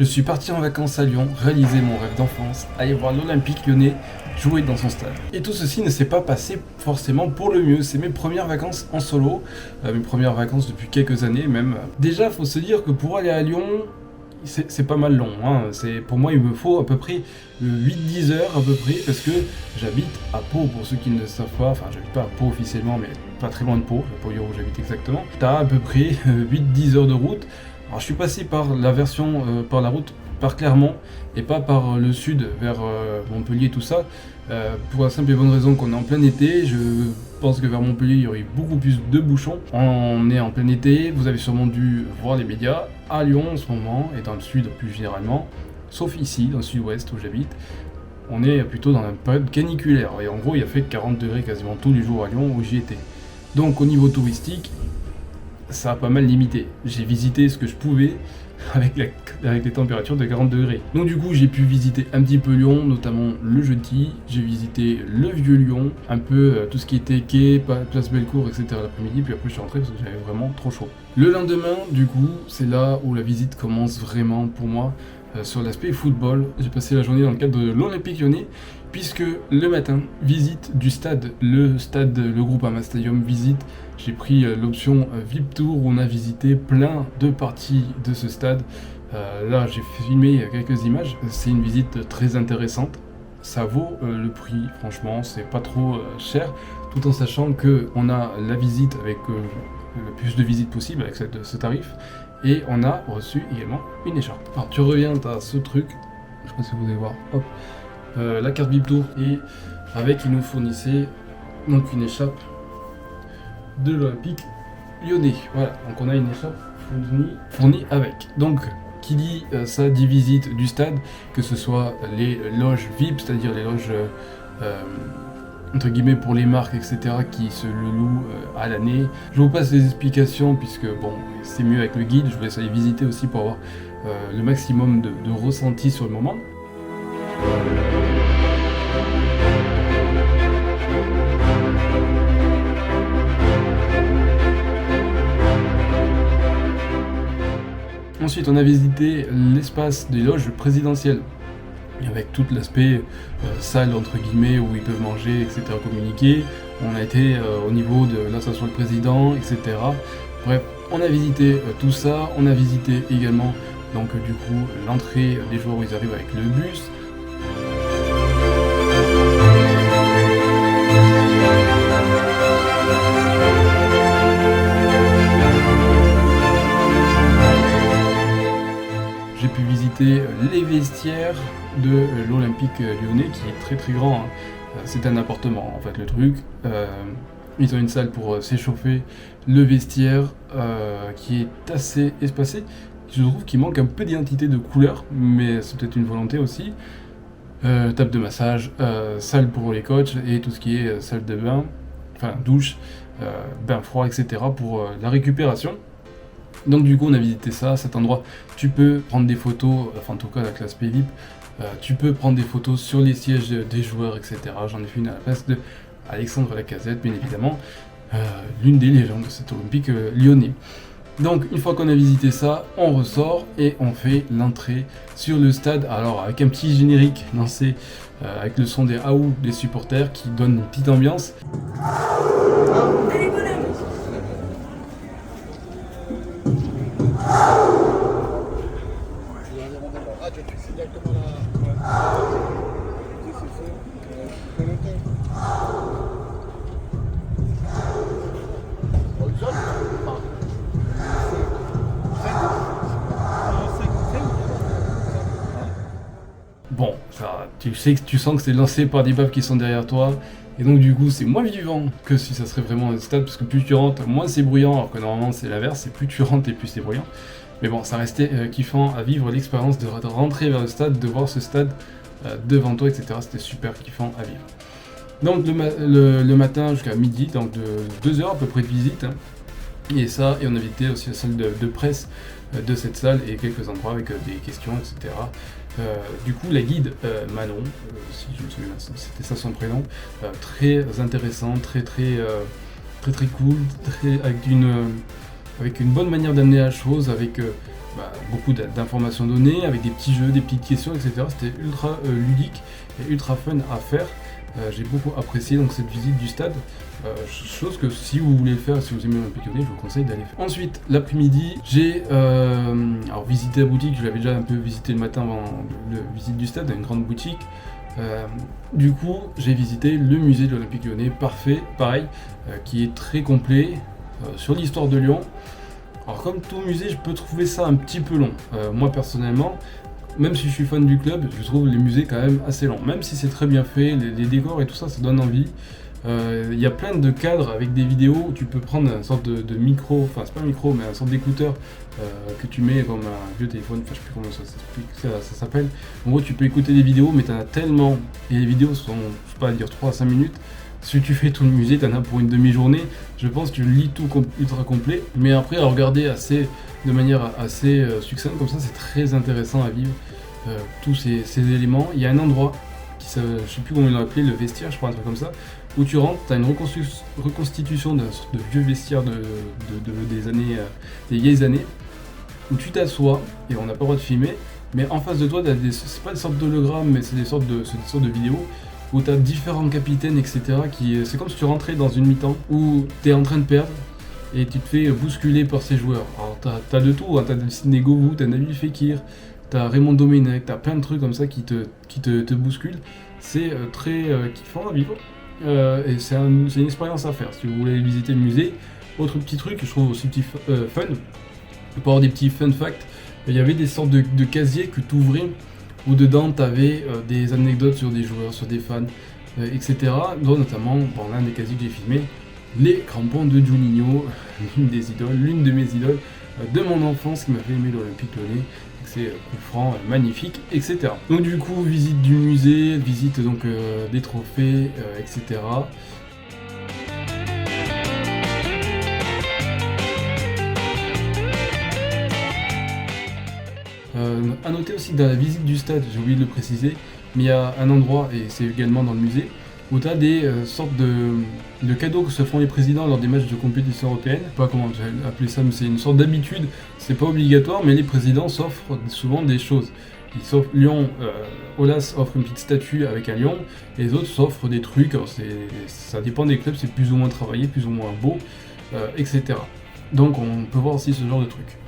Je suis parti en vacances à Lyon, réaliser mon rêve d'enfance, aller voir l'Olympique Lyonnais jouer dans son stade. Et tout ceci ne s'est pas passé forcément pour le mieux. C'est mes premières vacances en solo, mes premières vacances depuis quelques années même. Déjà, faut se dire que pour aller à Lyon, c'est pas mal long. Hein. Pour moi, il me faut à peu près 8-10 heures à peu près, parce que j'habite à Pau, pour ceux qui ne le savent pas. Enfin, j'habite pas à Pau officiellement, mais pas très loin de Pau, pour dire où j'habite exactement. T'as à peu près 8-10 heures de route. Alors je suis passé par la version, par la route par Clermont et pas par le sud vers Montpellier tout ça, pour la simple et bonne raison qu'on est en plein été. Je pense que vers Montpellier il y aurait beaucoup plus de bouchons. On est en plein été, vous avez sûrement dû voir les médias, à Lyon en ce moment et dans le sud plus généralement, sauf ici dans le sud-ouest où j'habite, on est plutôt dans la période caniculaire et en gros il a fait 40 degrés quasiment tous les jours à Lyon où j'y étais. Donc au niveau touristique, ça a pas mal limité. J'ai visité ce que je pouvais avec les températures de 40 degrés. Donc du coup j'ai pu visiter un petit peu Lyon, notamment le jeudi. J'ai visité le vieux Lyon, un peu tout ce qui était quai, place Bellecour, etc. l'après-midi. Puis après je suis rentré parce que j'avais vraiment trop chaud. Le lendemain du coup c'est là où la visite commence vraiment pour moi. Sur l'aspect football, j'ai passé la journée dans le cadre de l'Olympique Lyonnais, puisque le matin, visite du stade, le Groupama Stadium visite, j'ai pris l'option VIP Tour où on a visité plein de parties de ce stade. Là j'ai filmé quelques images, c'est une visite très intéressante, ça vaut le prix, franchement c'est pas trop cher, tout en sachant qu'on a la visite avec le plus de visites possible avec ce tarif. Et on a reçu également une écharpe. Alors tu reviens à ce truc, je sais pas si vous allez voir, hop, la carte VIP Tour, et avec il nous fournissait donc une écharpe de l'Olympique Lyonnais. Voilà, donc on a une écharpe fournie avec. Donc qui dit ça dit visite du stade, que ce soit les loges VIP, c'est-à-dire les loges entre guillemets pour les marques, etc., qui se le louent à l'année. Je vous passe les explications puisque bon, c'est mieux avec le guide, je vous laisse aller visiter aussi pour avoir le maximum de ressenti sur le moment. Ensuite, on a visité l'espace des loges présidentielles, avec tout l'aspect salle entre guillemets où ils peuvent manger, etc., communiquer. On a été au niveau de l'installation du président, etc. Bref, on a visité tout ça. On a visité également donc du coup l'entrée des joueurs où ils arrivent avec le bus. J'ai pu visiter les vestiaires de l'Olympique Lyonnais, qui est très très grand. Hein. C'est un appartement en fait le truc. Ils ont une salle pour s'échauffer, le vestiaire qui est assez espacé. Je trouve qu'il manque un peu d'identité de couleur, mais c'est peut-être une volonté aussi. Table de massage, salle pour les coachs et tout ce qui est salle de bain, enfin douche, bain froid, etc. pour la récupération. Donc du coup on a visité ça, cet endroit, tu peux prendre des photos, enfin en tout cas avec l'aspect VIP, tu peux prendre des photos sur les sièges des joueurs, etc. J'en ai fait une à la place de Alexandre Lacazette, bien évidemment, l'une des légendes de cet Olympique lyonnais. Donc une fois qu'on a visité ça, on ressort et on fait l'entrée sur le stade, alors avec un petit générique lancé avec le son des Aou des supporters qui donne une petite ambiance. Bon, ça, tu sens que c'est lancé par des baves qui sont derrière toi, et donc du coup c'est moins vivant que si ça serait vraiment un stade, parce que plus tu rentres, moins c'est bruyant, alors que normalement c'est l'inverse, c'est plus tu rentres et plus c'est bruyant. Mais bon, ça restait kiffant à vivre, l'expérience de rentrer vers le stade, de voir ce stade devant toi, etc. C'était super kiffant à vivre. Donc le matin jusqu'à midi, donc de 2 heures à peu près de visite, hein. Et ça, et on a visité aussi la salle de presse de cette salle et quelques endroits avec des questions, etc. Du coup, la guide Manon, si je me souviens, c'était ça son prénom, très intéressant, très cool, avec une bonne manière d'amener la chose, avec beaucoup d'informations données, avec des petits jeux, des petites questions, etc. C'était ultra ludique et ultra fun à faire. J'ai beaucoup apprécié donc cette visite du stade, chose que si vous voulez le faire, si vous aimez l'Olympique Lyonnais, je vous conseille d'aller faire. Ensuite, l'après-midi, j'ai alors visité la boutique, je l'avais déjà un peu visité le matin avant la visite du stade, une grande boutique. Du coup, j'ai visité le musée de l'Olympique Lyonnais, parfait, pareil, qui est très complet sur l'histoire de Lyon. Alors comme tout musée, je peux trouver ça un petit peu long, moi personnellement. Même si je suis fan du club, je trouve les musées quand même assez longs. Même si c'est très bien fait, les décors et tout ça, ça donne envie. Il y a plein de cadres avec des vidéos où tu peux prendre une sorte de micro, enfin c'est pas un micro, mais une sorte d'écouteur que tu mets comme un vieux téléphone, enfin je sais plus comment ça s'appelle. En gros, tu peux écouter des vidéos, mais t'en as tellement, et les vidéos sont, je sais pas, à dire 3 à 5 minutes. Si tu fais tout le musée, t'en as pour une demi-journée. Je pense que tu lis tout ultra complet. Mais après, à regarder de manière assez succincte comme ça, c'est très intéressant à vivre. Tous ces éléments. Il y a un endroit, je sais plus comment ils l'ont appelé, le vestiaire, je crois, un truc comme ça, où tu rentres, tu as une reconstitution d'un sorte de vieux vestiaire des années, des vieilles années, où tu t'assois, et on n'a pas le droit de filmer, mais en face de toi, c'est pas des sortes d'hologrammes, mais c'est des sortes de vidéos, où tu as différents capitaines, etc. C'est comme si tu rentrais dans une mi-temps, où tu es en train de perdre, et tu te fais bousculer par ces joueurs. Alors t'as de tout, hein, t'as Sidney Govou, t'as Nabil Fekir, t'as Raymond Domenech, t'as plein de trucs comme ça qui te bousculent. C'est très kiffant à vivre, et c'est une expérience à faire si vous voulez visiter le musée. Autre petit truc, je trouve aussi petit fun, pour avoir des petits fun facts, il y avait des sortes de casiers que tu ouvrais, où dedans t'avais des anecdotes sur des joueurs, sur des fans, etc. Dont notamment, l'un des casiers que j'ai filmé, les crampons de Juninho, l'une de mes idoles de mon enfance qui m'a fait aimer l'Olympique Lyonnais. C'est coup franc, magnifique, etc. Donc du coup, visite du musée, visite donc des trophées, etc. À noter aussi que dans la visite du stade, j'ai oublié de le préciser, mais il y a un endroit, et c'est également dans le musée, où tu as des sortes de cadeaux que se font les présidents lors des matchs de compétition européenne. Je sais pas comment appeler ça, mais c'est une sorte d'habitude, c'est pas obligatoire, mais les présidents s'offrent souvent des choses. Lyon, Aulas offre une petite statue avec un lion, et les autres s'offrent des trucs, alors ça dépend des clubs, c'est plus ou moins travaillé, plus ou moins beau, etc. Donc on peut voir aussi ce genre de trucs.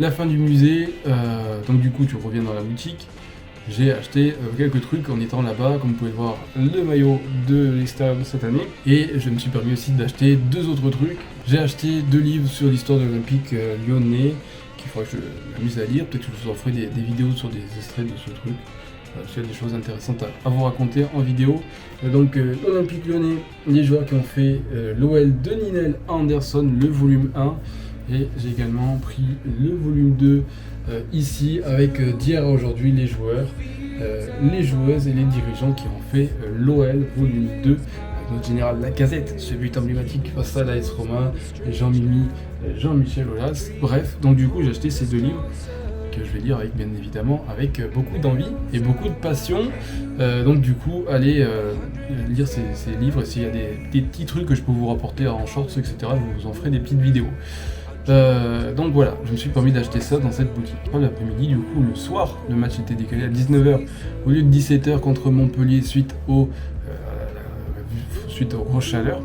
La fin du musée, donc du coup tu reviens dans la boutique. J'ai acheté quelques trucs en étant là-bas, comme vous pouvez voir le maillot de l'extérieur de cette année, et je me suis permis aussi d'acheter 2 autres trucs. J'ai acheté 2 livres sur l'histoire de l'Olympique Lyonnais, qu'il faudra que je m'amuse à lire, peut-être que je vous en ferai des vidéos sur des extraits de ce truc, s'il y a des choses intéressantes à vous raconter en vidéo. Donc l'Olympique Lyonnais, les joueurs qui ont fait l'OL de Ninel Anderson, le volume 1, et j'ai également pris le volume 2 ici avec d'hier à aujourd'hui les joueurs, les joueuses et les dirigeants qui ont fait l'OL volume 2. Notre général Lacazette, ce but emblématique face à l'AS Roma, Jean-Mimi, Jean-Michel Aulas. Bref, donc du coup j'ai acheté ces 2 livres que je vais lire avec, bien évidemment, avec beaucoup d'envie et beaucoup de passion. Donc du coup, allez lire ces livres. S'il y a des petits trucs que je peux vous rapporter en shorts, etc., je vous en ferai des petites vidéos. Donc voilà, je me suis permis d'acheter ça dans cette boutique. L'après-midi, du coup, le soir, le match était décalé à 19h au lieu de 17h contre Montpellier suite aux grosses chaleurs.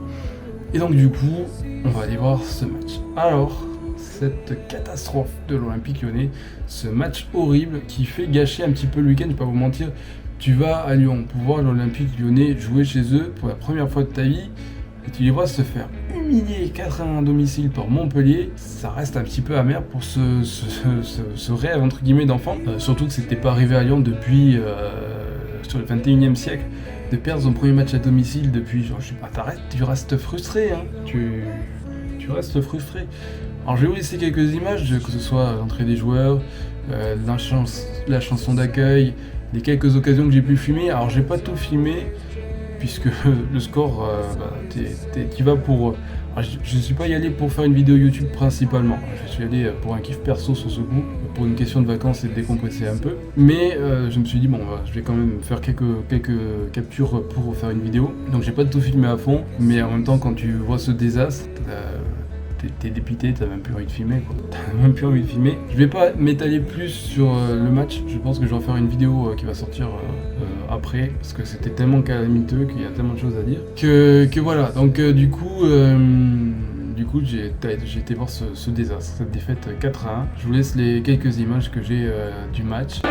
Et donc du coup, on va aller voir ce match. Alors, cette catastrophe de l'Olympique Lyonnais, ce match horrible qui fait gâcher un petit peu le week-end, je vais pas vous mentir. Tu vas à Lyon pour voir l'Olympique Lyonnais jouer chez eux pour la première fois de ta vie, et tu les vois se faire humilier 4-1 à domicile par Montpellier. Ça reste un petit peu amer pour ce rêve entre guillemets d'enfant, surtout que c'était pas arrivé à Lyon depuis sur le 21e siècle, de perdre son premier match à domicile depuis, genre, je sais pas, tu restes frustré, hein, tu restes frustré. Alors je vais vous laisser quelques images, que ce soit l'entrée des joueurs, la chanson d'accueil, les quelques occasions que j'ai pu filmer. Alors j'ai pas tout filmé, puisque le score, t'y vas pour... je ne suis pas y allé pour faire une vidéo YouTube principalement, je suis allé pour un kiff perso sur ce coup, pour une question de vacances et de décompresser un peu. Mais je me suis dit, bon, je vais quand même faire quelques captures pour faire une vidéo. Donc j'ai pas tout filmé à fond, mais en même temps quand tu vois ce désastre, t'es dépité, t'as même plus envie de filmer quoi. T'as même plus envie de filmer. Je vais pas m'étaler plus sur le match, je pense que je vais en faire une vidéo qui va sortir après, parce que c'était tellement calamiteux qu'il y a tellement de choses à dire. Que voilà, donc du coup j'ai été voir ce désastre, cette défaite 4-1. Je vous laisse les quelques images que j'ai du match.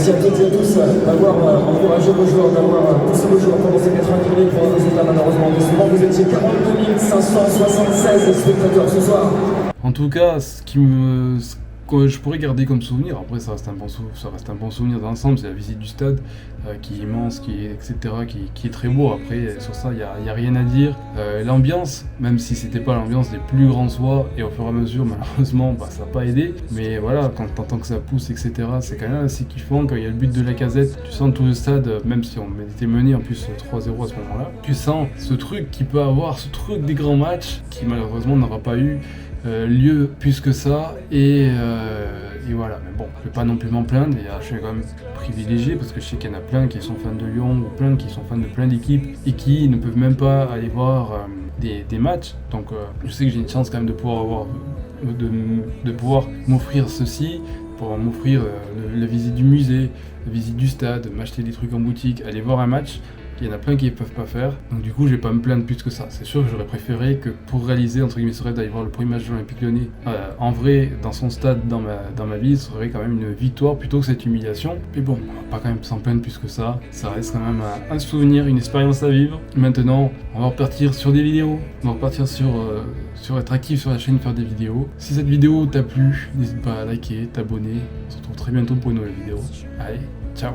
Merci à toutes et à tous d'avoir encouragé vos joueurs, d'avoir poussé vos joueurs pendant ces 90 minutes pour un résultat malheureusement décevant. Vous étiez 42 576 spectateurs ce soir. En tout cas, ce que je pourrais garder comme souvenir, après ça reste un bon souvenir d'ensemble, c'est la visite du stade qui est immense, etc., qui est très beau. Après, sur ça, il n'y a rien à dire. L'ambiance, même si c'était pas l'ambiance des plus grands soirs, et au fur et à mesure, malheureusement, ça n'a pas aidé. Mais voilà, quand t'entends que ça pousse, etc., c'est quand même assez kiffant. Quand il y a le but de Lacazette, tu sens tout le stade, même si on était mené en plus 3-0 à ce moment-là, tu sens ce truc qu'il peut avoir, ce truc des grands matchs, qui malheureusement n'aura pas eu lieu plus que ça, et voilà. Mais bon, je vais pas non plus m'en plaindre, et je suis quand même privilégié parce que je sais qu'il y en a plein qui sont fans de Lyon, ou plein qui sont fans de plein d'équipes et qui ne peuvent même pas aller voir des matchs. Donc je sais que j'ai une chance quand même de pouvoir de pouvoir m'offrir ceci, pour m'offrir la visite du musée, la visite du stade, m'acheter des trucs en boutique, aller voir un match. Il y en a plein qui ne peuvent pas faire, donc du coup je vais pas me plaindre plus que ça. C'est sûr que j'aurais préféré que pour réaliser entre guillemets ce rêve d'aller voir le premier match de l'Olympique Lyonnais en vrai dans son stade, dans ma vie, ce serait quand même une victoire plutôt que cette humiliation. Mais bon, on va pas quand même s'en plaindre plus que ça. Ça reste quand même un souvenir, une expérience à vivre. Maintenant, on va repartir sur des vidéos, on va repartir sur être actif sur la chaîne, faire des vidéos. Si cette vidéo t'a plu, n'hésite pas à liker, t'abonner. On se retrouve très bientôt pour une nouvelle vidéo. Allez, ciao.